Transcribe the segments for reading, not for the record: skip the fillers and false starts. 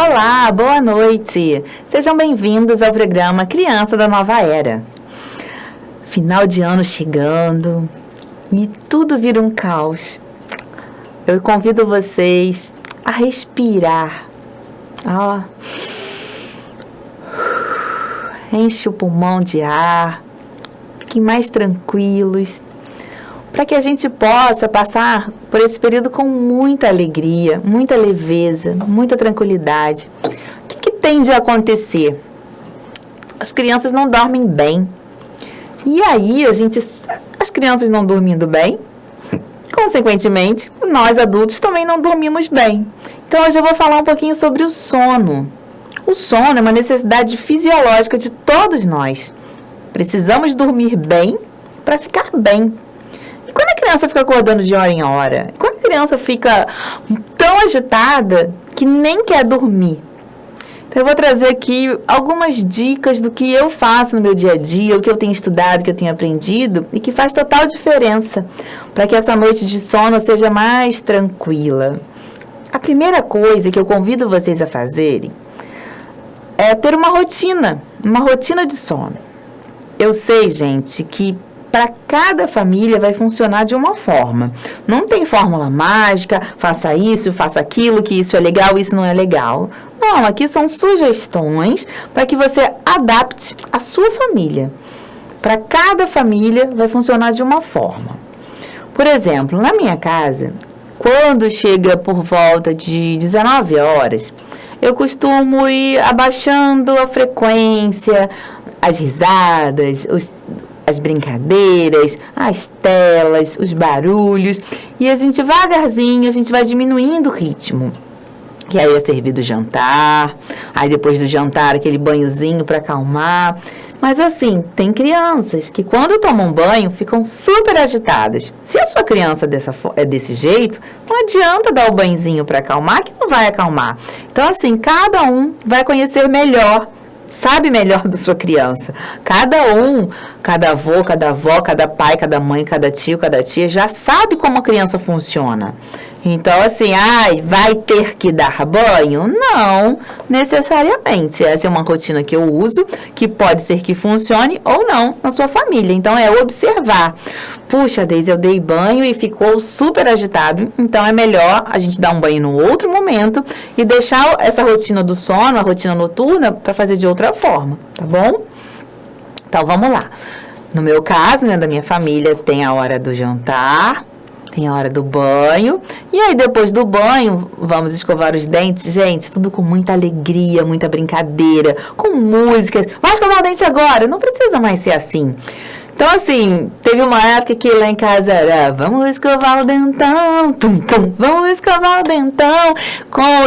Olá, boa noite. Sejam bem-vindos ao programa Criança da Nova Era. Final de ano chegando e tudo vira um caos. Eu convido vocês a respirar. Enche o pulmão de ar, fiquem mais tranquilos, para que a gente possa passar por esse período com muita alegria, muita leveza, muita tranquilidade. O que tem de acontecer? As crianças não dormem bem. E aí, as crianças não dormindo bem, consequentemente, nós adultos também não dormimos bem. Então, hoje eu vou falar um pouquinho sobre o sono. O sono é uma necessidade fisiológica de todos nós. Precisamos dormir bem para ficar bem. E quando a criança fica acordando de hora em hora? Quando a criança fica tão agitada que nem quer dormir? Então, eu vou trazer aqui algumas dicas do que eu faço no meu dia a dia, o que eu tenho estudado, o que eu tenho aprendido e que faz total diferença para que essa noite de sono seja mais tranquila. A primeira coisa que eu convido vocês a fazerem é ter uma rotina de sono. Eu sei, gente, que para cada família vai funcionar de uma forma. Não tem fórmula mágica, faça isso, faça aquilo, que isso é legal, isso não é legal. Não, aqui são sugestões para que você adapte a sua família. Para cada família vai funcionar de uma forma. Por exemplo, na minha casa, quando chega por volta de 19 horas, eu costumo ir abaixando a frequência, as risadas, as brincadeiras, as telas, os barulhos. E a gente devagarzinho, a gente vai diminuindo o ritmo. E aí é servido o jantar, aí depois do jantar aquele banhozinho para acalmar. Mas assim, tem crianças que quando tomam banho ficam super agitadas. Se a sua criança é desse jeito, não adianta dar o banhozinho para acalmar, que não vai acalmar. Então assim, cada um vai conhecer melhor, sabe melhor da sua criança. Cada avô, cada avó, cada pai, cada mãe, cada tio, cada tia já sabe como a criança funciona. Então, assim, vai ter que dar banho? Não, necessariamente. Essa é uma rotina que eu uso, que pode ser que funcione ou não na sua família. Então, é observar. Puxa, Deise, eu dei banho e ficou super agitado. Então, é melhor a gente dar um banho num outro momento e deixar essa rotina do sono, a rotina noturna, para fazer de outra forma, tá bom? Então, vamos lá. No meu caso, da minha família, tem a hora do jantar, tem a hora do banho. E aí, depois do banho, vamos escovar os dentes. Gente, tudo com muita alegria, muita brincadeira, com músicas. Vai escovar o dente agora. Não precisa mais ser assim. Então, assim, teve uma época que lá em casa era vamos escovar o dentão, tum, tum, vamos escovar o dentão.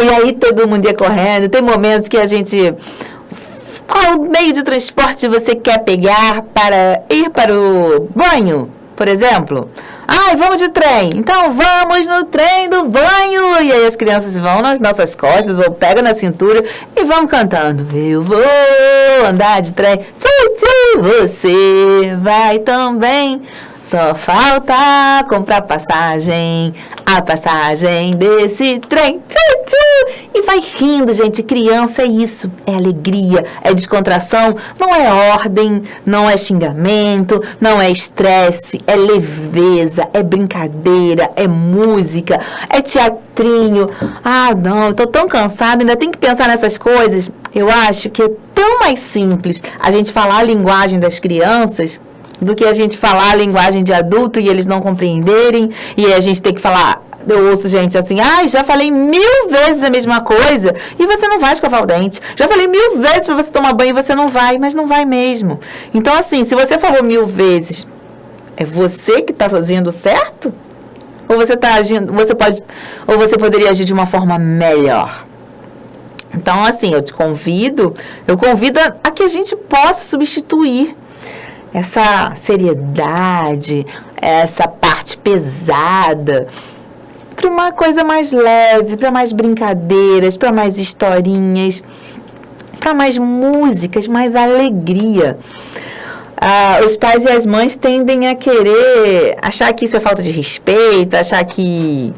E aí, todo mundo ia correndo. Tem momentos que a gente... Qual meio de transporte você quer pegar para ir para o banho, por exemplo? Vamos de trem. Então, vamos no trem do banho. E aí as crianças vão nas nossas costas ou pegam na cintura e vão cantando. Eu vou andar de trem. Tchu, tchu, você vai também. Só falta comprar passagem, a passagem desse trem. Tchu, tchu. E vai rindo, gente. Criança é isso. É alegria, é descontração. Não é ordem, não é xingamento, não é estresse. É leveza, é brincadeira, é música, é teatrinho. Não, eu tô tão cansada, ainda tenho que pensar nessas coisas. Eu acho que é tão mais simples a gente falar a linguagem das crianças do que a gente falar a linguagem de adulto e eles não compreenderem, e a gente tem que falar. Eu ouço gente assim, já falei 1000 vezes a mesma coisa e você não vai escovar o dente. Já falei 1000 vezes para você tomar banho e você não vai, mas não vai mesmo. Então, assim, se você falou 1000 vezes, é você que está fazendo certo? Ou você está agindo, ou você poderia agir de uma forma melhor? Então, assim, eu convido a que a gente possa substituir essa seriedade, essa parte pesada, para uma coisa mais leve, para mais brincadeiras, para mais historinhas, para mais músicas, mais alegria. Os pais e as mães tendem a querer achar que isso é falta de respeito, achar que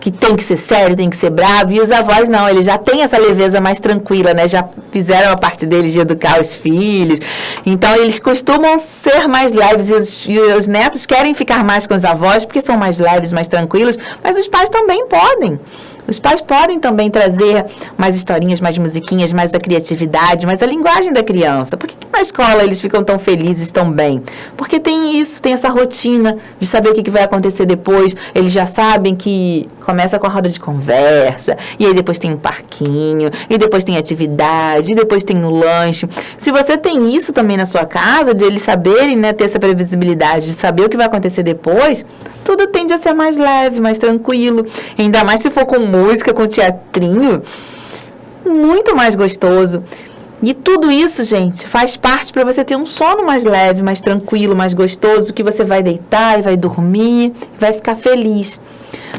que tem que ser sério, tem que ser bravo, e os avós não, eles já têm essa leveza mais tranquila, né? Já fizeram a parte deles de educar os filhos, então eles costumam ser mais leves, e os netos querem ficar mais com os avós, porque são mais leves, mais tranquilos, mas os pais também podem. Os pais podem também trazer mais historinhas, mais musiquinhas, mais a criatividade, mais a linguagem da criança. Por que na escola eles ficam tão felizes, tão bem? Porque tem isso, tem essa rotina de saber o que vai acontecer depois. Eles já sabem que começa com a roda de conversa, e aí depois tem um parquinho, e depois tem atividade, e depois tem o lanche. Se você tem isso também na sua casa, de eles saberem, né, ter essa previsibilidade, de saber o que vai acontecer depois, tudo tende a ser mais leve, mais tranquilo. Ainda mais se for com música, com teatrinho, muito mais gostoso. E tudo isso, gente, faz parte para você ter um sono mais leve, mais tranquilo, mais gostoso, que você vai deitar e vai dormir, e vai ficar feliz.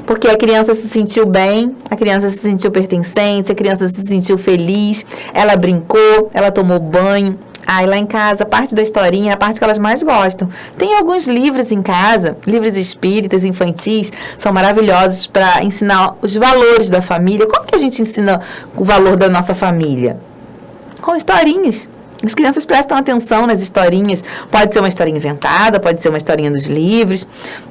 Porque a criança se sentiu bem, a criança se sentiu pertencente, a criança se sentiu feliz, ela brincou, ela tomou banho. E lá em casa, a parte da historinha é a parte que elas mais gostam. Tem alguns livros em casa, livros espíritas, infantis, são maravilhosos para ensinar os valores da família. Como que a gente ensina o valor da nossa família? Com historinhas. As crianças prestam atenção nas historinhas. Pode ser uma historinha inventada, pode ser uma historinha dos livros.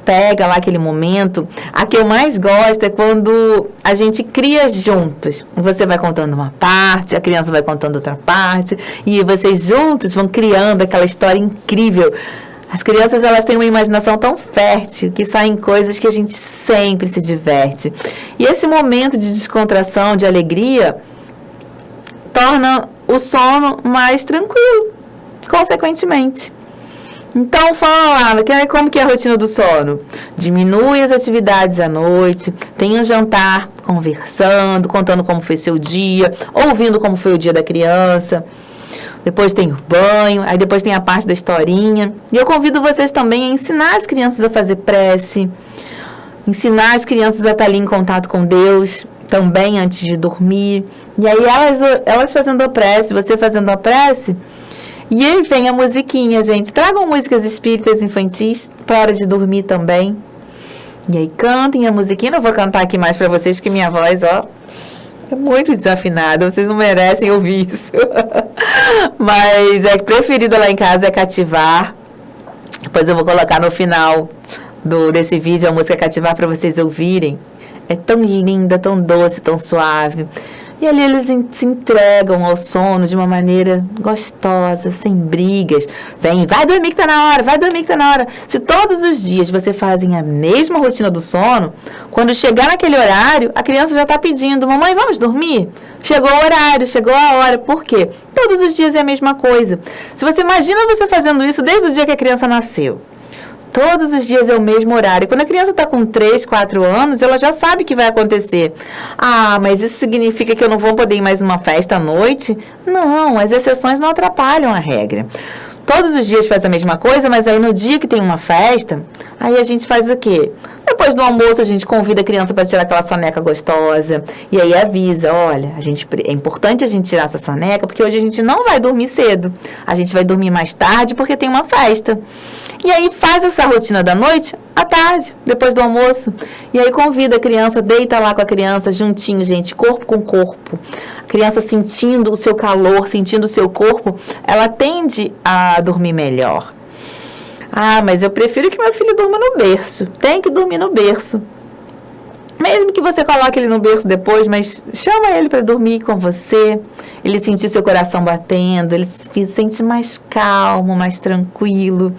Pega lá aquele momento. A que eu mais gosto é quando a gente cria juntos. Você vai contando uma parte, a criança vai contando outra parte, e vocês juntos vão criando aquela história incrível. As crianças, elas têm uma imaginação tão fértil que saem coisas que a gente sempre se diverte. E esse momento de descontração, de alegria, torna o sono mais tranquilo, consequentemente. Então, fala lá, como que é a rotina do sono? Diminui as atividades à noite, tem um jantar conversando, contando como foi seu dia, ouvindo como foi o dia da criança. Depois tem o banho, aí depois tem a parte da historinha. E eu convido vocês também a ensinar as crianças a fazer prece, ensinar as crianças a estar ali em contato com Deus, também antes de dormir. E aí elas fazendo a prece, você fazendo a prece, e aí vem a musiquinha, gente. Tragam músicas espíritas infantis para a hora de dormir também. E aí cantem a musiquinha. Não vou cantar aqui mais para vocês, que minha voz, ó, é muito desafinada. Vocês não merecem ouvir isso. Mas é preferida lá em casa é Cativar. Depois eu vou colocar no final desse vídeo a música Cativar para vocês ouvirem. É tão linda, tão doce, tão suave. E ali eles se entregam ao sono de uma maneira gostosa, sem brigas, sem vai dormir que tá na hora, vai dormir que tá na hora. Se todos os dias você fazem a mesma rotina do sono, quando chegar naquele horário, a criança já está pedindo, mamãe, vamos dormir? Chegou o horário, chegou a hora. Por quê? Todos os dias é a mesma coisa. Se você imagina você fazendo isso desde o dia que a criança nasceu. Todos os dias é o mesmo horário. Quando a criança está com 3, 4 anos, ela já sabe o que vai acontecer. Mas isso significa que eu não vou poder ir mais uma festa à noite? Não, as exceções não atrapalham a regra. Todos os dias faz a mesma coisa, mas aí no dia que tem uma festa, aí a gente faz o quê? Depois do almoço, a gente convida a criança para tirar aquela soneca gostosa. E aí avisa, olha, é importante a gente tirar essa soneca, porque hoje a gente não vai dormir cedo. A gente vai dormir mais tarde, porque tem uma festa. E aí faz essa rotina da noite à tarde, depois do almoço. E aí convida a criança, deita lá com a criança, juntinho, gente, corpo com corpo. A criança sentindo o seu calor, sentindo o seu corpo, ela tende a dormir melhor. Mas eu prefiro que meu filho durma no berço. Tem que dormir no berço. Mesmo que você coloque ele no berço depois, mas chama ele para dormir com você. Ele sentir seu coração batendo, ele se sente mais calmo, mais tranquilo.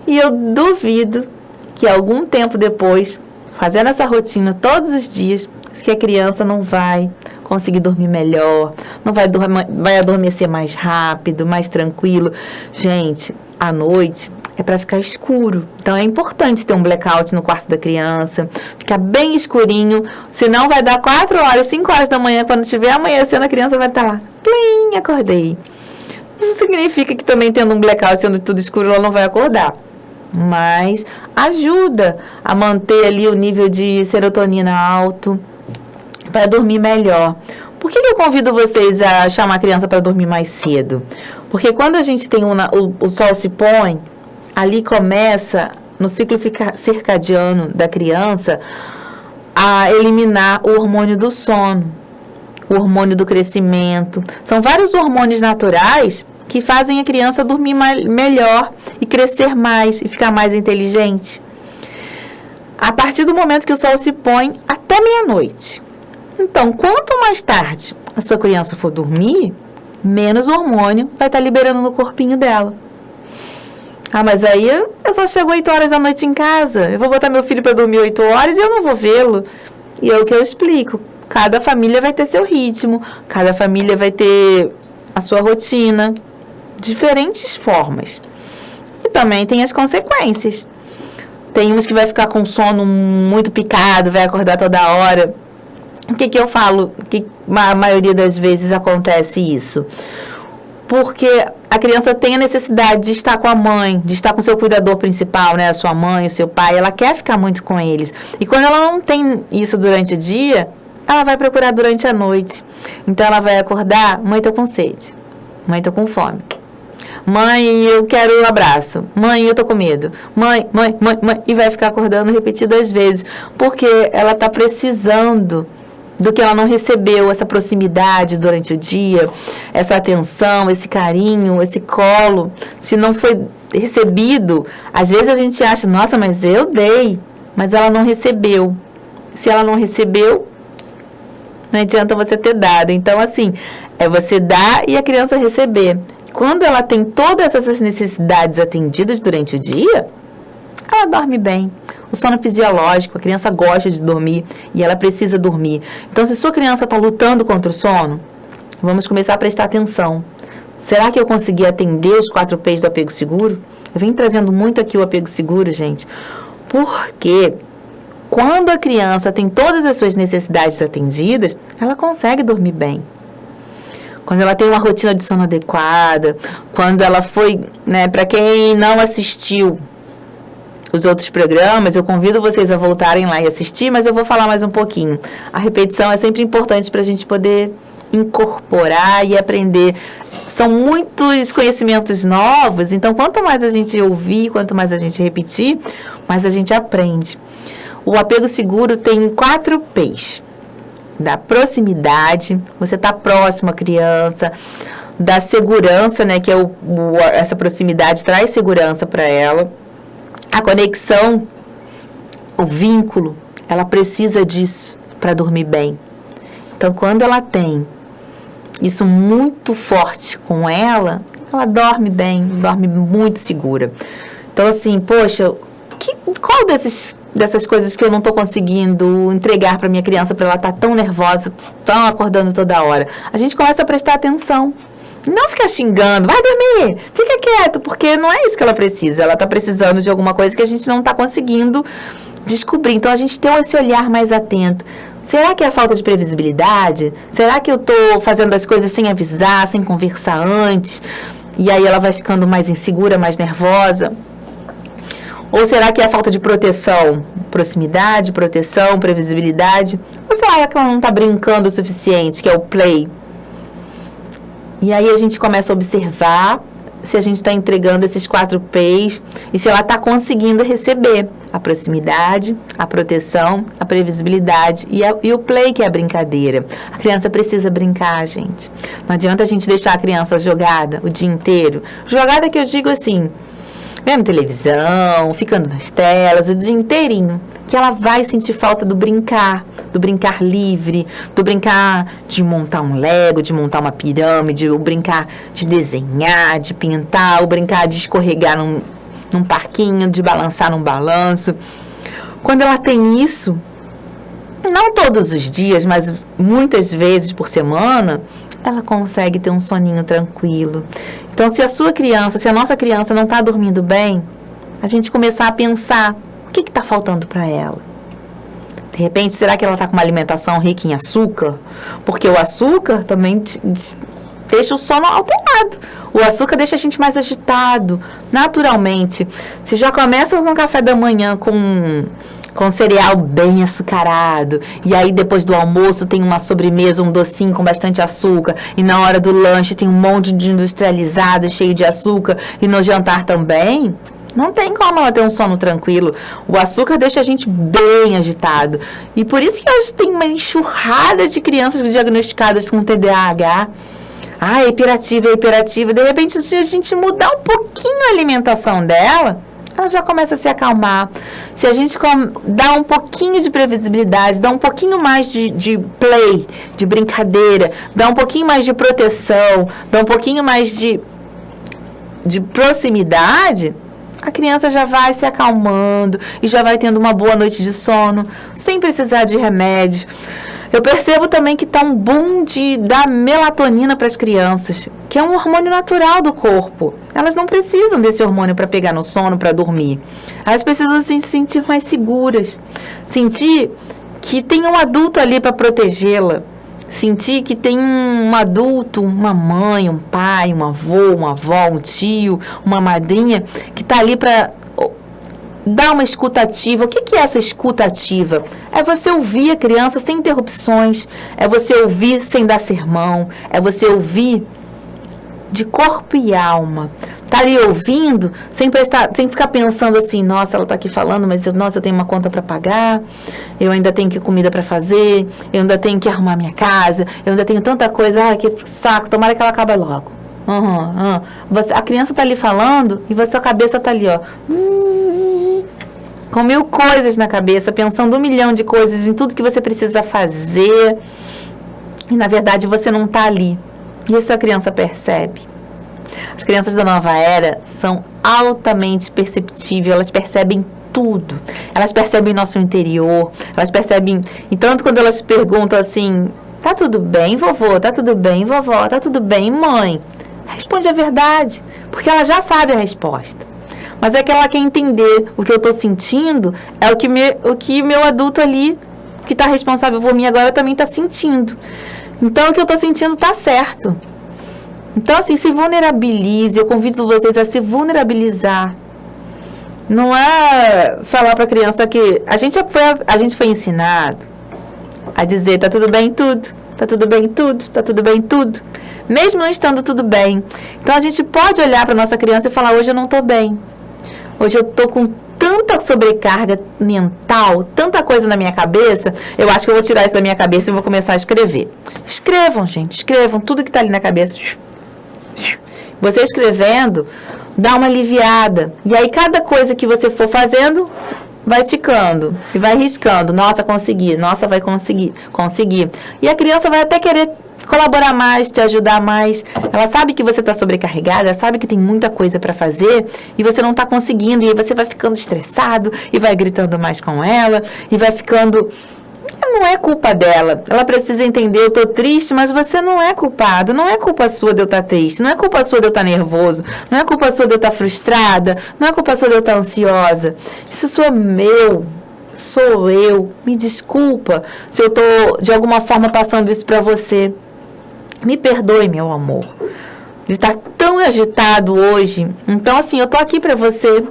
E eu duvido que algum tempo depois, fazendo essa rotina todos os dias, que a criança não vai conseguir dormir melhor, não vai adormecer mais rápido, mais tranquilo. Gente, à noite é para ficar escuro. Então é importante ter um blackout no quarto da criança, ficar bem escurinho, senão vai dar 4 horas, 5 horas da manhã, quando estiver amanhecendo, a criança vai estar lá, plim, acordei. Não significa que também tendo um blackout, sendo tudo escuro, ela não vai acordar. Mas ajuda a manter ali o nível de serotonina alto para dormir melhor. Por que eu convido vocês a chamar a criança para dormir mais cedo? Porque quando a gente tem o sol se põe, ali começa, no ciclo circadiano da criança, a eliminar o hormônio do sono, o hormônio do crescimento. São vários hormônios naturais que fazem a criança dormir melhor e crescer mais e ficar mais inteligente. A partir do momento que o sol se põe até meia-noite. Então, quanto mais tarde a sua criança for dormir, menos hormônio vai estar liberando no corpinho dela. Ah, mas aí eu só chego 8 horas da noite em casa. Eu vou botar meu filho para dormir 8 horas e eu não vou vê-lo. E é o que eu explico. Cada família vai ter seu ritmo, cada família vai ter a sua rotina, diferentes formas. E também tem as consequências. Tem uns que vai ficar com sono muito picado, vai acordar toda hora. O que eu falo? Que a maioria das vezes acontece isso. Porque a criança tem a necessidade de estar com a mãe, de estar com o seu cuidador principal, né? A sua mãe, o seu pai. Ela quer ficar muito com eles. E quando ela não tem isso durante o dia, ela vai procurar durante a noite. Então, ela vai acordar: mãe, tô com sede. Mãe, tô com fome. Mãe, eu quero um abraço. Mãe, eu tô com medo. Mãe. E vai ficar acordando repetidas vezes. Porque ela tá precisando do que ela não recebeu, essa proximidade durante o dia, essa atenção, esse carinho, esse colo. Se não foi recebido, às vezes a gente acha: nossa, mas eu dei. Mas ela não recebeu. Se ela não recebeu, não adianta você ter dado. Então, assim, é você dar e a criança receber. Quando ela tem todas essas necessidades atendidas durante o dia, ela dorme bem. O sono fisiológico, a criança gosta de dormir e ela precisa dormir. Então, se sua criança está lutando contra o sono, vamos começar a prestar atenção. Será que eu consegui atender os 4 P's do apego seguro? Eu venho trazendo muito aqui o apego seguro, gente, porque quando a criança tem todas as suas necessidades atendidas, ela consegue dormir bem. Quando ela tem uma rotina de sono adequada, quando ela foi, né, para quem não assistiu os outros programas, eu convido vocês a voltarem lá e assistir, mas eu vou falar mais um pouquinho. A repetição é sempre importante para a gente poder incorporar e aprender. São muitos conhecimentos novos, então quanto mais a gente ouvir, quanto mais a gente repetir, mais a gente aprende. O apego seguro tem 4 P's. Da proximidade, você está próximo à criança, da segurança, né, que é essa proximidade traz segurança para ela. A conexão, o vínculo, ela precisa disso para dormir bem. Então, quando ela tem isso muito forte com ela dorme bem, dorme muito segura. Então, assim, poxa, qual dessas coisas que eu não estou conseguindo entregar para minha criança, para ela estar tão nervosa, tão acordando toda hora? A gente começa a prestar atenção. Não ficar xingando: vai dormir, fica quieto, porque não é isso que ela precisa. Ela está precisando de alguma coisa que a gente não está conseguindo descobrir. Então, a gente tem esse olhar mais atento. Será que é a falta de previsibilidade? Será que eu estou fazendo as coisas sem avisar, sem conversar antes? E aí ela vai ficando mais insegura, mais nervosa? Ou será que é a falta de proteção? Proximidade, proteção, previsibilidade? Ou será que ela não está brincando o suficiente, que é o play? E aí a gente começa a observar se a gente está entregando esses 4 P's e se ela está conseguindo receber a proximidade, a proteção, a previsibilidade e o play, que é a brincadeira. A criança precisa brincar, gente. Não adianta a gente deixar a criança jogada o dia inteiro. Jogada que eu digo assim, vendo televisão, ficando nas telas o dia inteirinho, que ela vai sentir falta do brincar livre, do brincar de montar um Lego, de montar uma pirâmide, o brincar de desenhar, de pintar, o brincar de escorregar num parquinho, de balançar num balanço. Quando ela tem isso, não todos os dias, mas muitas vezes por semana, ela consegue ter um soninho tranquilo. Então, se a nossa criança não está dormindo bem, a gente começar a pensar: o que está faltando para ela? De repente, será que ela está com uma alimentação rica em açúcar? Porque o açúcar também deixa o sono alterado. O açúcar deixa a gente mais agitado, naturalmente. Se já começa com o café da manhã com cereal bem açucarado, e aí depois do almoço tem uma sobremesa, um docinho com bastante açúcar, e na hora do lanche tem um monte de industrializado cheio de açúcar, e no jantar também, Não tem como ela ter um sono tranquilo. O açúcar deixa a gente bem agitado. E por isso que hoje tem uma enxurrada de crianças diagnosticadas com TDAH. Ah, é hiperativa. De repente, se a gente mudar um pouquinho a alimentação dela, ela já começa a se acalmar. Se a gente dá um pouquinho de previsibilidade, dá um pouquinho mais de play, de brincadeira, dá um pouquinho mais de proteção, dá um pouquinho mais de proximidade, a criança já vai se acalmando e já vai tendo uma boa noite de sono, sem precisar de remédio. Eu percebo também que está um boom de dar melatonina para as crianças, que é um hormônio natural do corpo. Elas não precisam desse hormônio para pegar no sono, para dormir. Elas precisam se sentir mais seguras, sentir que tem um adulto ali para protegê-la, sentir que tem um adulto, uma mãe, um pai, um avô, uma avó, um tio, uma madrinha, que está ali para dar uma escutativa. O que é essa escutativa? É você ouvir a criança sem interrupções, é você ouvir sem dar sermão, é você ouvir de corpo e alma. Tá ali ouvindo, sem ficar pensando assim, nossa, ela tá aqui falando, mas eu tenho uma conta para pagar, eu ainda tenho comida para fazer, eu ainda tenho que arrumar minha casa, eu ainda tenho tanta coisa, que saco, tomara que ela acabe logo. A criança tá ali falando e sua cabeça tá ali, ó, com 1000 coisas na cabeça, pensando 1 milhão de coisas em tudo que você precisa fazer, e na verdade você não tá ali. E isso a criança percebe. As crianças da nova era são altamente perceptíveis, elas percebem tudo. Elas percebem nosso interior, elas percebem, e tanto quando elas perguntam assim, tá tudo bem, vovô? Tá tudo bem, vovó? Tá tudo bem, mãe? Responde a verdade, porque ela já sabe a resposta. Mas é que ela quer entender o que eu estou sentindo, é o que meu adulto ali, que está responsável por mim agora, também está sentindo. Então, o que eu estou sentindo está certo. Então, assim, se vulnerabilize. Eu convido vocês a se vulnerabilizar. Não é falar para a criança que... A gente foi ensinado a dizer, tá tudo bem tudo, tá tudo bem tudo, tá tudo bem tudo. Mesmo não estando tudo bem. Então, a gente pode olhar para nossa criança e falar, hoje eu não estou bem. Hoje eu estou com tanta sobrecarga mental, tanta coisa na minha cabeça, eu acho que eu vou tirar isso da minha cabeça e vou começar a escrever. Escrevam, gente, escrevam tudo que está ali na cabeça. Você escrevendo, dá uma aliviada. E aí, cada coisa que você for fazendo, vai ticando e vai riscando. Nossa, consegui. Nossa, vai conseguir. E a criança vai até querer colaborar mais, te ajudar mais. Ela sabe que você está sobrecarregada, ela sabe que tem muita coisa para fazer e você não está conseguindo. E aí você vai ficando estressado e vai gritando mais com ela e vai ficando... Não é culpa dela. Ela precisa entender, eu tô triste, mas você não é culpado. Não é culpa sua de eu estar triste. Não é culpa sua de eu estar nervoso. Não é culpa sua de eu estar frustrada. Não é culpa sua de eu estar ansiosa. Isso sou eu. Me desculpa se eu tô de alguma forma passando isso para você. Me perdoe, meu amor, de estar tão agitado hoje. Então, assim, eu tô aqui para você.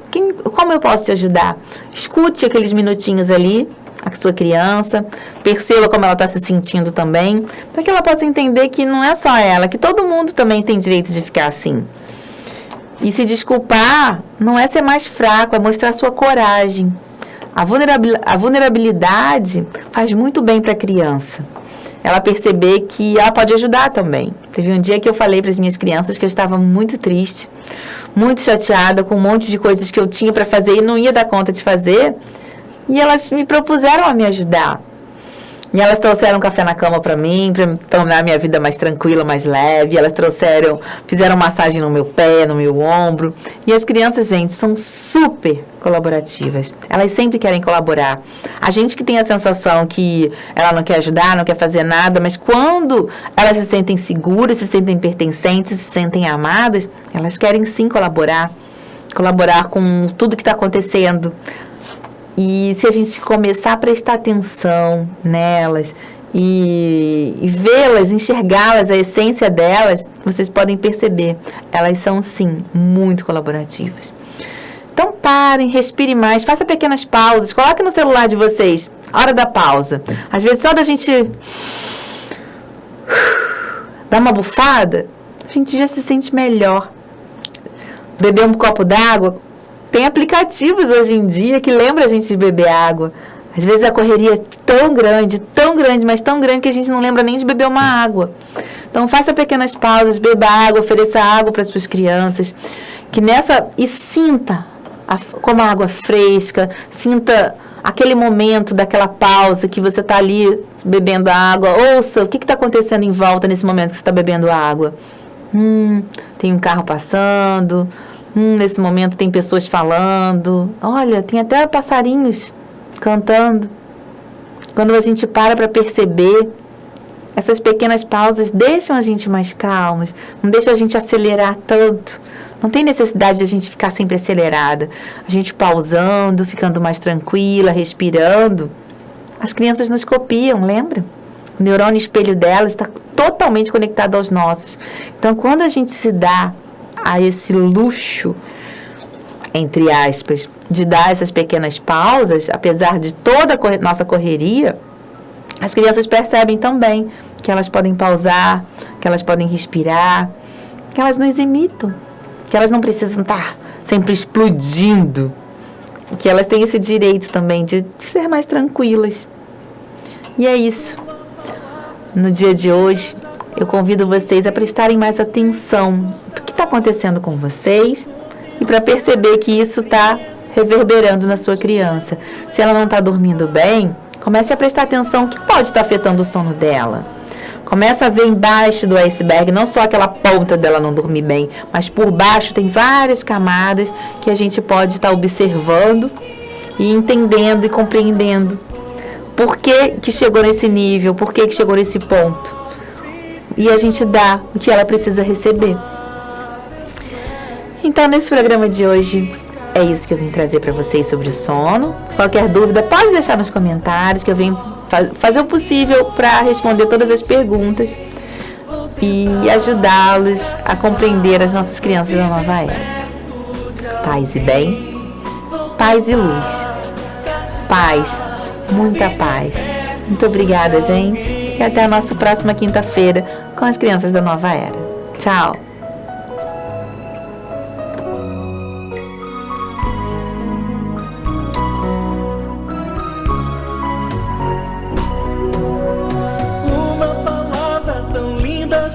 Como eu posso te ajudar? Escute aqueles minutinhos ali, a sua criança, perceba como ela está se sentindo também, para que ela possa entender que não é só ela, que todo mundo também tem direito de ficar assim. E se desculpar não é ser mais fraco, é mostrar sua coragem. A vulnerabilidade faz muito bem para a criança. Ela perceber que ela pode ajudar também. Teve um dia que eu falei para as minhas crianças que eu estava muito triste, muito chateada com um monte de coisas que eu tinha para fazer e não ia dar conta de fazer. E elas me propuseram a me ajudar. E elas trouxeram café na cama para mim, para tornar minha vida mais tranquila, mais leve. Elas fizeram massagem no meu pé, no meu ombro. E as crianças, gente, são super colaborativas. Elas sempre querem colaborar. A gente que tem a sensação que ela não quer ajudar, não quer fazer nada, mas quando elas se sentem seguras, se sentem pertencentes, se sentem amadas, elas querem sim colaborar. Colaborar com tudo que está acontecendo. E se a gente começar a prestar atenção nelas e vê-las, enxergá-las, a essência delas, vocês podem perceber, elas são sim muito colaborativas. Então parem, respirem mais, façam pequenas pausas, coloquem no celular de vocês, hora da pausa. Às vezes só da gente dar uma bufada, a gente já se sente melhor. Beber um copo d'água, Tem aplicativos hoje em dia que lembram a gente de beber água. Às vezes a correria é tão grande, mas tão grande que a gente não lembra nem de beber uma água. Então faça pequenas pausas, beba água, ofereça água para as suas crianças, e sinta como a água fresca, sinta aquele momento daquela pausa que você está ali bebendo água. Ouça o que está acontecendo em volta nesse momento que você está bebendo água. Tem um carro passando, nesse momento tem pessoas falando, olha, tem até passarinhos cantando. Quando a gente para perceber, essas pequenas pausas deixam a gente mais calmos, não deixam a gente acelerar tanto. Não tem necessidade de a gente ficar sempre acelerada. A gente pausando, ficando mais tranquila, respirando. As crianças nos copiam, lembra? O neurônio espelho delas está totalmente conectado aos nossos. Então, quando a gente se dá a esse luxo, entre aspas, de dar essas pequenas pausas, apesar de toda a nossa correria, as crianças percebem também que elas podem pausar, que elas podem respirar, que elas nos imitam, que elas não precisam estar sempre explodindo, que elas têm esse direito também de ser mais tranquilas. E é isso. No dia de hoje, eu convido vocês a prestarem mais atenção no que está acontecendo com vocês e para perceber que isso está reverberando na sua criança. Se ela não está dormindo bem, comece a prestar atenção que pode estar afetando o sono dela. Comece a ver embaixo do iceberg, não só aquela ponta dela não dormir bem, mas por baixo tem várias camadas que a gente pode estar observando e entendendo e compreendendo. Por que chegou nesse nível? Por que chegou nesse ponto? E a gente dá o que ela precisa receber. Então, nesse programa de hoje, é isso que eu vim trazer para vocês sobre o sono. Qualquer dúvida, pode deixar nos comentários, que eu venho fazer o possível para responder todas as perguntas e ajudá-los a compreender as nossas crianças da nova era. Paz e bem, paz e luz. Paz, muita paz. Muito obrigada, gente. E até a nossa próxima quinta-feira com as crianças da nova era. Tchau.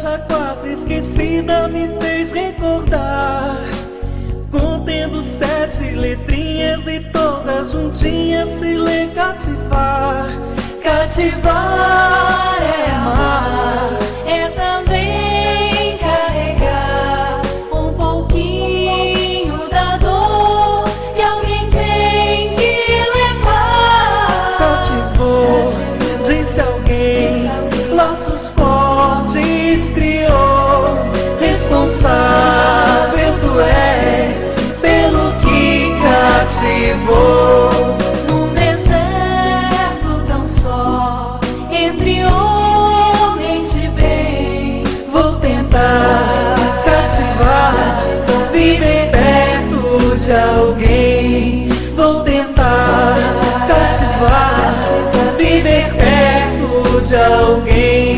Já quase esquecida me fez recordar, contendo 7 letrinhas e todas juntinhas se lê cativar. Cativar é amar, é também carregar um pouquinho da dor que alguém tem que levar. Cativou, disse alguém, laços fortes criou, responsável tu és pelo que cativou. Num deserto tão só, entre homens de bem, vou tentar cativar, viver perto de alguém. Vou tentar cativar, viver perto de alguém.